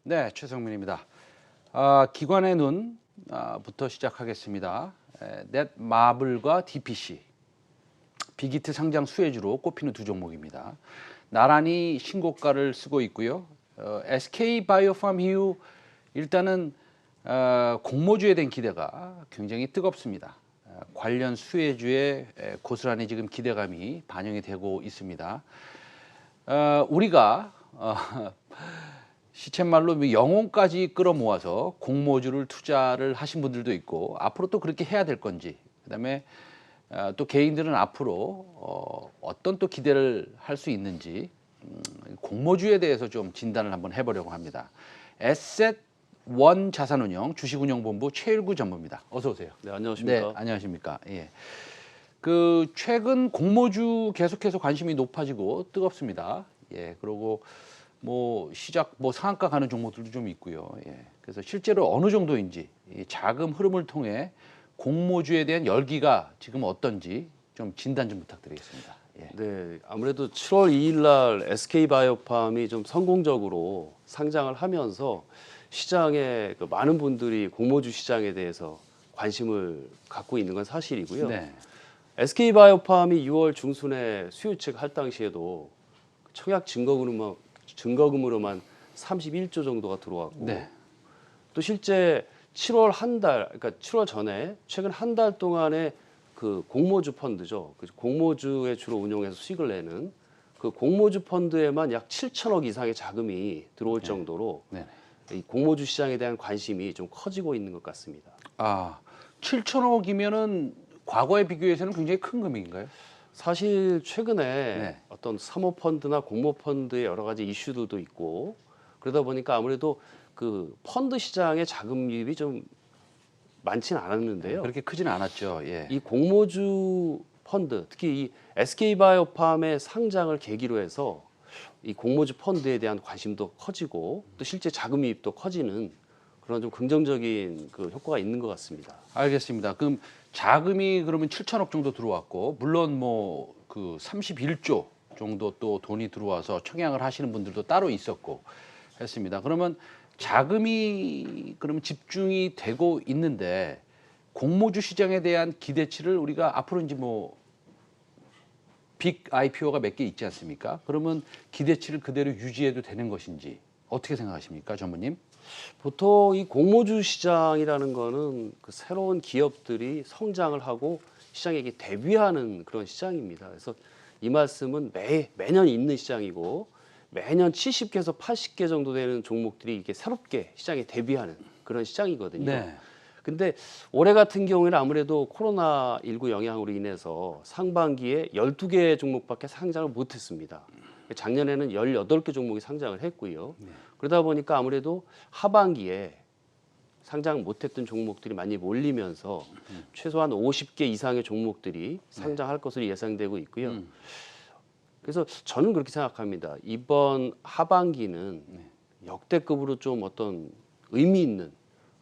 네, 최성민입니다. 기관의 눈부터 시작하겠습니다. 넷마블과 DPC, 빅히트 상장 수혜주로 꼽히는 두 종목입니다. 나란히 신고가를 쓰고 있고요. SK바이오팜 이후 일단은 공모주에 대한 기대가 굉장히 뜨겁습니다. 관련 수혜주에 고스란히 지금 기대감이 반영이 되고 있습니다. 우리가 시쳇말로 영혼까지 끌어모아서 공모주를 투자를 하신 분들도 있고 앞으로 또 그렇게 해야 될 건지, 그다음에 또 개인들은 앞으로 어떤 또 기대를 할 수 있는지 공모주에 대해서 좀 진단을 한번 해보려고 합니다. 에셋원 자산운용 주식운용본부 최일구 전무입니다. 어서 오세요. 네, 안녕하십니까. 네, 안녕하십니까. 예. 최근 공모주 계속해서 관심이 높아지고 뜨겁습니다. 예, 그리고 시작 상한가 가는 종목들도 좀 있고요. 예. 그래서 실제로 어느 정도인지 이 자금 흐름을 통해 공모주에 대한 열기가 지금 어떤지 좀 진단 좀 부탁드리겠습니다. 예. 네, 아무래도 7월 2일 날 SK바이오팜이 좀 성공적으로 상장을 하면서 시장에 많은 분들이 공모주 시장에 대해서 관심을 갖고 있는 건 사실이고요. 네. SK바이오팜이 6월 중순에 수요책 할 당시에도 청약 증거금으로만 31조 정도가 들어왔고, 네. 또 실제 7월 한 달, 그러니까 7월 전에 최근 한 달 동안에 그 공모주 펀드죠. 그 공모주에 주로 운용해서 수익을 내는 그 공모주 펀드에만 약 7천억 이상의 자금이 들어올 정도로 네. 이 공모주 시장에 대한 관심이 좀 커지고 있는 것 같습니다. 7천억이면은 과거에 비교해서는 굉장히 큰 금액인가요? 사실 최근에 네. 어떤 사모펀드나 공모펀드의 여러 가지 이슈들도 있고, 그러다 보니까 아무래도 그 펀드 시장의 자금 유입이 좀 많지는 않았는데요. 그렇게 크지는 않았죠. 예. 이 공모주 펀드, 특히 이 SK바이오팜의 상장을 계기로 해서 이 공모주 펀드에 대한 관심도 커지고 또 실제 자금 유입도 커지는 그런 좀 긍정적인 그 효과가 있는 것 같습니다. 알겠습니다. 그럼 자금이 그러면 7천억 정도 들어왔고, 물론 31조 정도 또 돈이 들어와서 청약을 하시는 분들도 따로 있었고 했습니다. 그러면 자금이 그러면 집중이 되고 있는데 공모주 시장에 대한 기대치를 우리가 앞으로 이제 빅 IPO가 몇 개 있지 않습니까? 그러면 기대치를 그대로 유지해도 되는 것인지 어떻게 생각하십니까, 전무님? 보통 이 공모주 시장이라는 거는 그 새로운 기업들이 성장을 하고 시장에 대비하는 그런 시장입니다. 그래서 이 말씀은 매년 있는 시장이고, 매년 70개에서 80개 정도 되는 종목들이 이게 새롭게 시장에 대비하는 그런 시장이거든요. 네. 근데 올해 같은 경우에는 아무래도 코로나19 영향으로 인해서 상반기에 12개 종목밖에 상장을 못했습니다. 작년에는 18개 종목이 상장을 했고요. 그러다 보니까 아무래도 하반기에 상장 못했던 종목들이 많이 몰리면서 최소한 50개 이상의 종목들이 상장할 것으로 예상되고 있고요. 그래서 저는 그렇게 생각합니다. 이번 하반기는 역대급으로 좀 어떤 의미 있는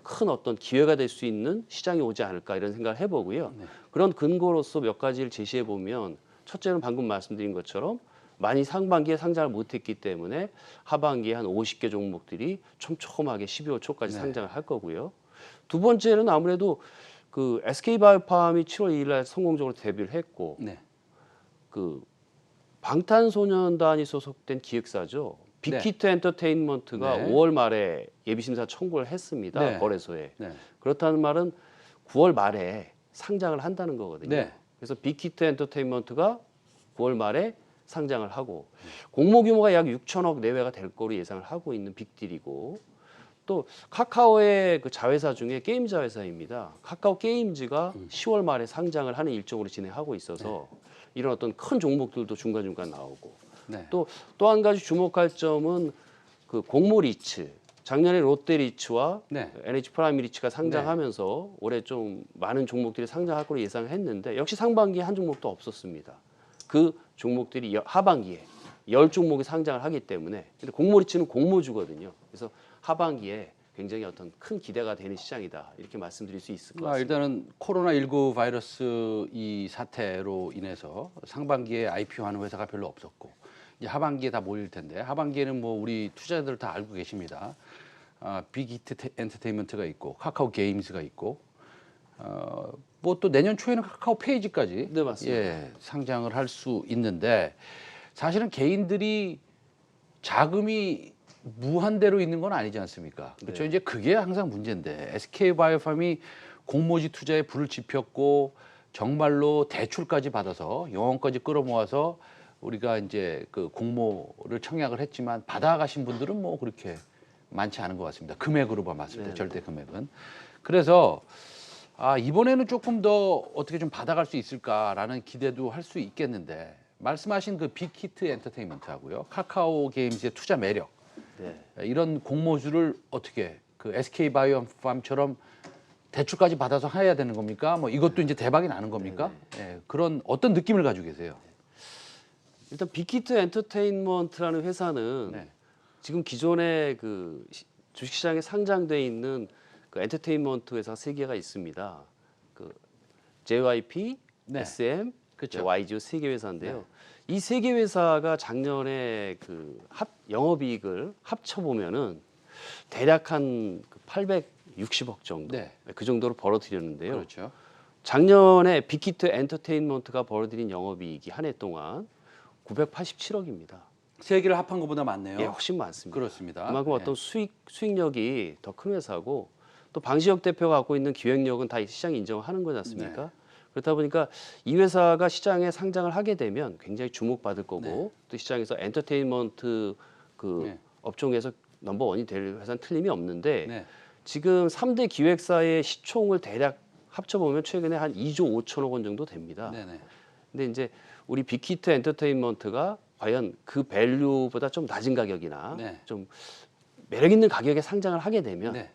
큰 어떤 기회가 될 수 있는 시장이 오지 않을까 이런 생각을 해보고요. 그런 근거로서 몇 가지를 제시해 보면, 첫째는 방금 말씀드린 것처럼 많이 상반기에 상장을 못했기 때문에 하반기에 한 50개 종목들이 촘촘하게 12월 초까지 상장을 할 거고요. 두 번째는 아무래도 그 SK바이오팜이 7월 2일 날 성공적으로 데뷔를 했고, 그 방탄소년단이 소속된 기획사죠. 빅히트 엔터테인먼트가 5월 말에 예비심사 청구를 했습니다. 거래소에. 그렇다는 말은 9월 말에 상장을 한다는 거거든요. 그래서 빅히트 엔터테인먼트가 9월 말에 상장을 하고, 공모 규모가 약 6천억 내외가 될 거로 예상을 하고 있는 빅딜이고, 또 카카오의 그 자회사 중에 게임 자회사입니다. 카카오 게임즈가 10월 말에 상장을 하는 일정으로 진행하고 있어서 이런 어떤 큰 종목들도 중간중간 나오고, 또 한 가지 주목할 점은 그 공모 리츠, 작년에 롯데 리츠와 NH 프라임 리츠가 상장하면서 올해 좀 많은 종목들이 상장할 거로 예상을 했는데, 역시 상반기에 한 종목도 없었습니다. 그 종목들이 하반기에 10종목이 상장을 하기 때문에, 근데 공모 리츠는 공모주거든요. 그래서 하반기에 굉장히 어떤 큰 기대가 되는 시장이다 이렇게 말씀드릴 수 있을 것 같습니다. 일단은 코로나19 바이러스 이 사태로 인해서 상반기에 IPO하는 회사가 별로 없었고 이제 하반기에 다 모일 텐데 하반기에는 뭐 우리 투자자들 다 알고 계십니다. 빅히트 엔터테인먼트가 있고 카카오 게임즈가 있고 뭐 또 내년 초에는 카카오 페이지까지 네, 맞습니다. 예, 상장을 할 수 있는데 사실은 개인들이 자금이 무한대로 있는 건 아니지 않습니까? 그렇죠. 이제 그게 항상 문제인데 SK바이오팜이 공모지 투자에 불을 지폈고 정말로 대출까지 받아서 영혼까지 끌어모아서 우리가 이제 그 공모를 청약을 했지만 받아가신 분들은 뭐 그렇게 많지 않은 것 같습니다. 금액으로 봤을 때 절대 금액은. 그래서 이번에는 조금 더 어떻게 좀 받아갈 수 있을까라는 기대도 할 수 있겠는데 말씀하신 그 빅히트 엔터테인먼트하고요, 카카오 게임즈의 투자 매력, 이런 공모주를 어떻게 그 SK 바이오팜처럼 대출까지 받아서 해야 되는 겁니까? 뭐 이것도 이제 대박이 나는 겁니까? 예, 그런 어떤 느낌을 가지고 계세요? 일단 빅히트 엔터테인먼트라는 회사는 네. 지금 기존에 그 주식시장에 상장돼 있는 그 엔터테인먼트 회사 3개가 있습니다. 그 JYP, 네. SM, 그쵸. YGO 3개 회사인데요. 이 3개 회사가 작년에 그 영업이익을 합쳐 보면은 대략 한 860억 정도, 네. 그 정도로 벌어들였는데요. 그렇죠. 작년에 빅히트 엔터테인먼트가 벌어들인 영업이익이 한 해 동안 987억입니다. 세 개를 합한 것보다 많네요. 예, 훨씬 많습니다. 그렇습니다. 그만큼 예. 어떤 수익력이 더 큰 회사고 또 방시혁 대표가 갖고 있는 기획력은 다 시장이 인정하는 거지 않습니까? 네. 그렇다 보니까 이 회사가 시장에 상장을 하게 되면 굉장히 주목받을 거고 또 시장에서 엔터테인먼트 그 네. 업종에서 넘버원이 될 회사는 틀림이 없는데 네. 지금 3대 기획사의 시총을 대략 합쳐보면 최근에 한 2조 5천억 원 정도 됩니다. 네네. 근데 이제 우리 빅히트 엔터테인먼트가 과연 그 밸류보다 좀 낮은 가격이나 네. 좀 매력 있는 가격에 상장을 하게 되면 네.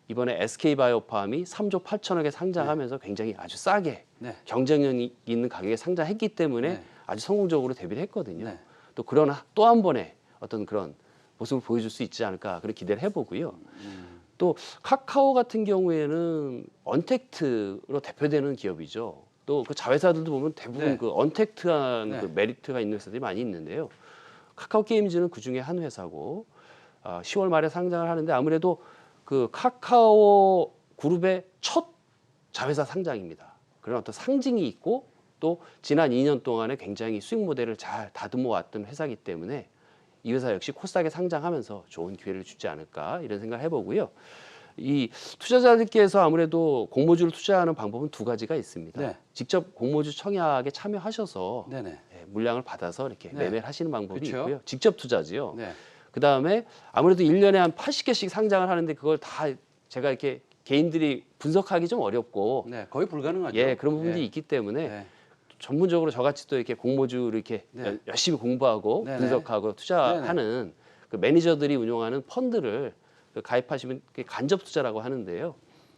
이번에 SK바이오팜이 3조 8천억에 상장하면서 굉장히 아주 싸게 네. 경쟁력 있는 가격에 상장했기 때문에 네. 아주 성공적으로 데뷔를 했거든요. 네. 또 그런 또 한 번의 어떤 그런 모습을 보여줄 수 있지 않을까 그런 기대를 해보고요. 또 카카오 같은 경우에는 언택트로 대표되는 기업이죠. 또 그 자회사들도 보면 대부분 네. 그 언택트한 네. 그 메리트가 있는 회사들이 많이 있는데요. 카카오 게임즈는 그 중에 한 회사고 10월 말에 상장을 하는데 아무래도 그 카카오 그룹의 첫 자회사 상장입니다. 그런 어떤 상징이 있고 또 지난 2년 동안에 굉장히 수익 모델을 잘 다듬어 왔던 회사이기 때문에 이 회사 역시 코스닥에 상장하면서 좋은 기회를 주지 않을까 이런 생각을 해보고요. 이 투자자들께서 아무래도 공모주를 투자하는 방법은 두 가지가 있습니다. 네. 직접 공모주 청약에 참여하셔서 네네. 물량을 받아서 이렇게 네. 매매를 하시는 방법이 그쵸. 있고요. 직접 투자지요. 네. 그다음에 아무래도 1년에 한 80개씩 상장을 하는데 그걸 다 제가 이렇게 개인들이 분석하기 좀 어렵고 네. 거의 불가능하죠. 예, 그런 부분들이 네. 있기 때문에 네. 전문적으로 저같이 또 이렇게 공모주를 이렇게 네. 열심히 공부하고 네네. 분석하고 투자하는 그 매니저들이 운영하는 펀드를 가입하시면 그게 간접 투자라고 하는데요.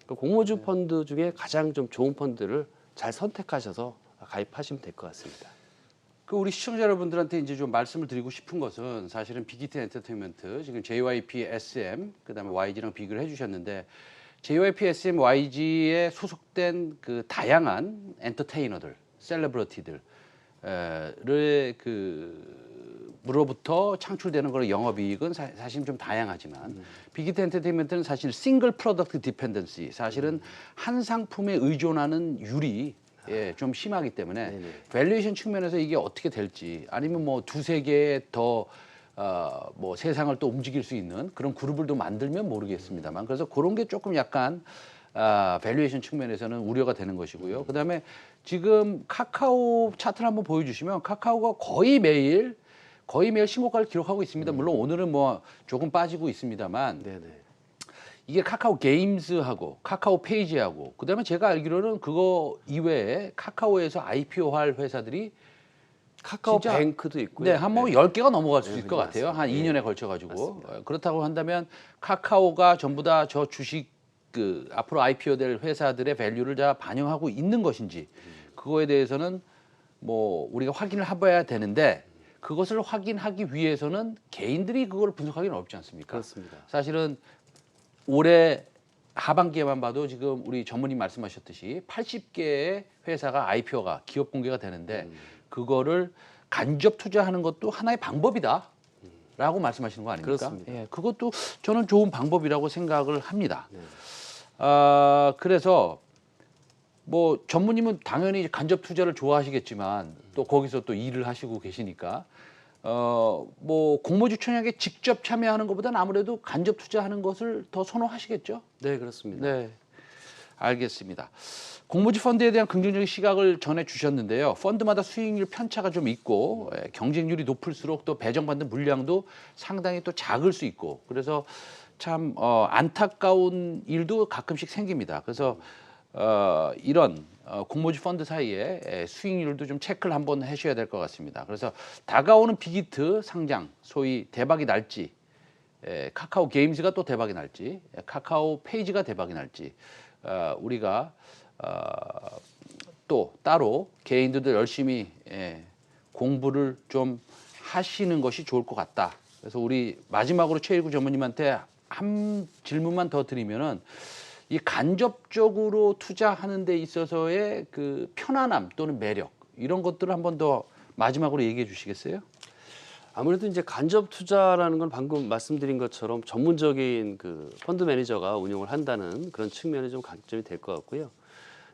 그 공모주 네. 펀드 중에 가장 좀 좋은 펀드를 잘 선택하셔서 가입하시면 될 것 같습니다. 그 우리 시청자 여러분들한테 이제 좀 말씀을 드리고 싶은 것은 사실은 빅히트 엔터테인먼트 지금 JYP, SM 그다음에 YG랑 비교를 해주셨는데 JYP, SM, YG에 소속된 그 다양한 엔터테이너들, 셀레브리티들을 으로부터 창출되는 그런 영업이익은 사실 좀 다양하지만 빅히트 엔터테인먼트는 사실 싱글 프로덕트 디펜던시, 사실은 한 상품에 의존하는 율이 좀 심하기 때문에 네네. 밸류에이션 측면에서 이게 어떻게 될지 아니면 뭐 두세 개의 더 뭐 세상을 또 움직일 수 있는 그런 그룹을 또 만들면 모르겠습니다만 그래서 그런 게 조금 약간 밸류에이션 측면에서는 우려가 되는 것이고요. 그다음에 지금 카카오 차트를 한번 보여주시면 카카오가 거의 매일 신고가를 기록하고 있습니다. 물론 오늘은 뭐 조금 빠지고 있습니다만 네네. 이게 카카오 게임즈하고 카카오 페이지하고 그다음에 제가 알기로는 그거 이외에 카카오에서 IPO할 회사들이 카카오 진짜 뱅크도 있고요. 네, 한 뭐 10개가 넘어갈 수 네, 있을 것 같아요. 한 맞습니다. 2년에 걸쳐 가지고. 맞습니다. 그렇다고 한다면 카카오가 전부 다 저 주식 그 앞으로 IPO 될 회사들의 밸류를 다 반영하고 있는 것인지 그거에 대해서는 뭐 우리가 확인을 해봐야 되는데 그것을 확인하기 위해서는 개인들이 그걸 분석하기는 어렵지 않습니까? 그렇습니다. 사실은 올해 하반기에만 봐도 지금 우리 전무님 말씀하셨듯이 80개의 회사가 IPO가 기업 공개가 되는데 그거를 간접 투자하는 것도 하나의 방법이다. 라고 말씀하시는 거 아닙니까? 그렇습니다. 예, 그것도 저는 좋은 방법이라고 생각을 합니다. 네. 그래서 뭐 전무님은 당연히 간접 투자를 좋아하시겠지만 또 거기서 또 일을 하시고 계시니까 뭐 공모주 청약에 직접 참여하는 것보다는 아무래도 간접 투자하는 것을 더 선호하시겠죠? 네, 그렇습니다. 네, 알겠습니다. 공모주 펀드에 대한 긍정적인 시각을 전해 주셨는데요. 펀드마다 수익률 편차가 좀 있고 경쟁률이 높을수록 또 배정받는 물량도 상당히 또 작을 수 있고 그래서 참 안타까운 일도 가끔씩 생깁니다. 그래서 이런 공모주 펀드 사이에 수익률도 좀 체크를 한번 하셔야 될 것 같습니다. 그래서 다가오는 빅히트 상장, 소위 대박이 날지, 카카오 게임즈가 또 대박이 날지, 카카오 페이지가 대박이 날지, 우리가 또 따로 개인들도 열심히 공부를 좀 하시는 것이 좋을 것 같다. 그래서 우리 마지막으로 최일구 전무님한테 한 질문만 더 드리면은 이 간접적으로 투자하는 데 있어서의 그 편안함 또는 매력 이런 것들을 한번 더 마지막으로 얘기해 주시겠어요? 아무래도 이제 간접 투자라는 건 방금 말씀드린 것처럼 전문적인 그 펀드 매니저가 운용을 한다는 그런 측면이 좀 강점이 될 것 같고요.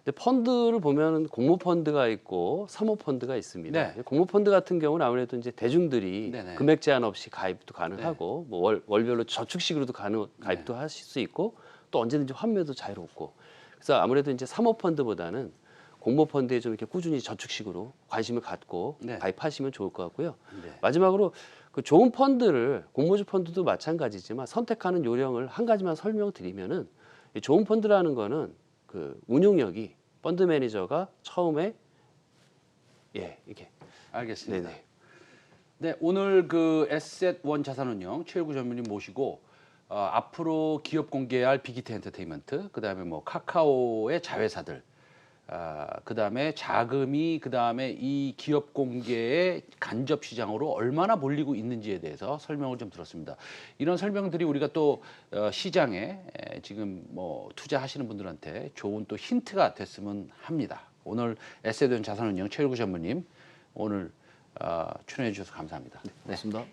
근데 펀드를 보면 공모 펀드가 있고 사모 펀드가 있습니다. 네. 공모 펀드 같은 경우는 아무래도 이제 대중들이 네네. 금액 제한 없이 가입도 가능하고 뭐 월별로 저축식으로도 가입도 하실 수 있고 또 언제든지 환매도 자유롭고 그래서 아무래도 이제 사모 펀드보다는 공모 펀드에 좀 이렇게 꾸준히 저축식으로 관심을 갖고 네. 가입하시면 좋을 것 같고요. 네. 마지막으로 그 좋은 펀드를 공모주 펀드도 마찬가지지만 선택하는 요령을 한 가지만 설명드리면은 이 좋은 펀드라는 거는 그 운용력이 펀드 매니저가 처음에 이렇게 알겠습니다. 네네. 네, 오늘 그 에셋원 자산운용 최일구 전무님 모시고 앞으로 기업 공개할 빅히트 엔터테인먼트, 그다음에 뭐 카카오의 자회사들, 그다음에 자금이 그다음에 이 기업 공개의 간접 시장으로 얼마나 몰리고 있는지에 대해서 설명을 좀 들었습니다. 이런 설명들이 우리가 또 시장에 지금 뭐 투자하시는 분들한테 좋은 또 힌트가 됐으면 합니다. 오늘 에셋원 자산운용 최일구 전무님 오늘 출연해 주셔서 감사합니다. 고맙습니다.